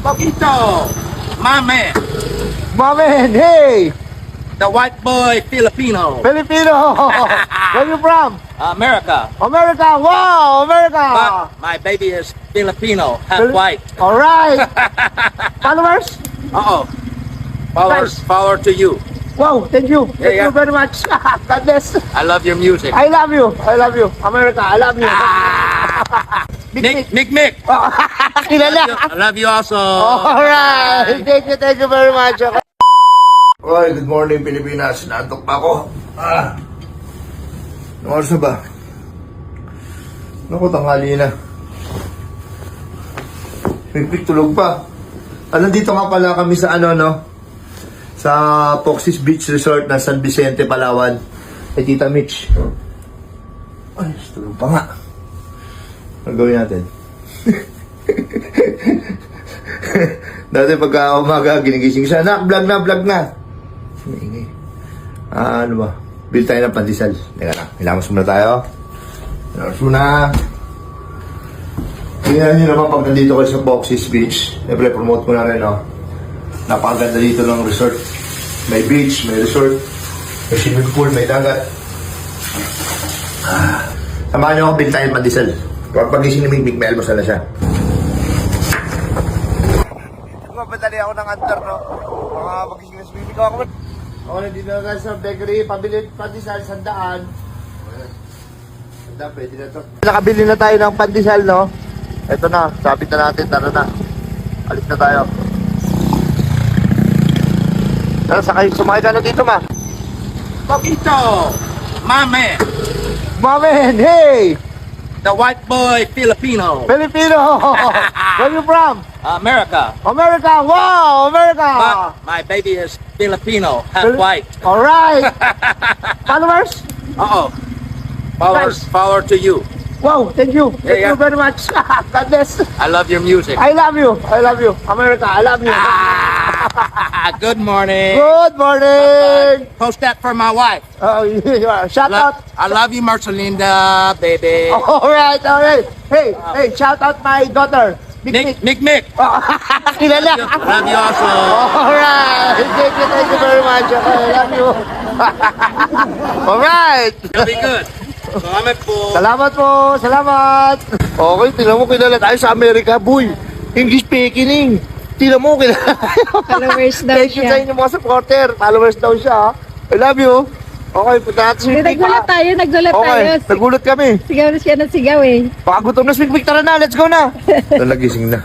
Poquito, my man, Mamen, hey! the white boy Filipino, Filipino! Where you from? America. America! Wow! America! But my baby is Filipino, half white. Alright! Followers? Uh-oh. Follower to you. Wow, thank you. Thank Yeah, you very much. God bless. I love your music. I love you. I love you. America, I love you. Nick Mick. Kilala. I love you also. Alright. Thank you very much. Oy, good morning Pilipinas. Nantok pa ako. Anong oras na ba? Naku, tanghali na. Pipik, tulog pa. Nandito nga pala kami sa sa Foxes Beach Resort na San Vicente, Palawan. Ay, Tita Mitch. Ay, tulog pa nga. Ano gawin natin? Dati pagka umaga, ginigising siya. Vlog na. Maingay. Ano ba? Bill tayo ng pandesal. Teka na, hilamos muna tayo. Hilamos muna. Tingnan nyo naman pag nandito kayo sa Foxes Beach. Siyempre, promote ko na rin, Napakaganda dito ng resort. May beach, may resort, may swimming pool, may dagat. Samahan nyo ako, Bill tayo ng pandesal. Kapag pagising ni Big, may almusal na siya. Mapadali ako ng antar, Mga pagising na swimming ko ako. Ako na dito na sa bakery, pabili pandesal, 100. Pwede na to. Nakabili na tayo ng pandesal, Ito na, sabit na natin, tara na. Alis na tayo. Tara, sumakay ka na dito, ma. Poquito, my man, Mamen, hey! the white boy Filipino, Filipino! Where you from? America. America! Wow! America! But my baby is Filipino, half white. Alright! Followers? Uh-oh. Nice. Follower to you. Wow, thank you. Thank Yeah. you very much. God bless. I love your music. I love you. I love you. America, I love you. Good morning. Good morning! Post that for my wife. Oh, shout out. I love you, Marcelinda, baby. Alright. Hey, shout out my daughter. Nick Mick. Kilala. Love you also. Alright. Thank you very much. I love you. Alright. You'll be good. Salamat po. Salamat. Okay, tingnan mo, kilala tayo sa Amerika, boy. English speaking. Tingnan mo, kilala. Followers daw Thank you sa siya. inyo mga supporter. Followers daw siya. I love you. Okay, punta natin sa Nagulat tayo. Okay, nagulat kami. Sigaw na siya ng sigaw eh. Baka gutom na, Swing. Tara na, let's go na. Ito, nagising na.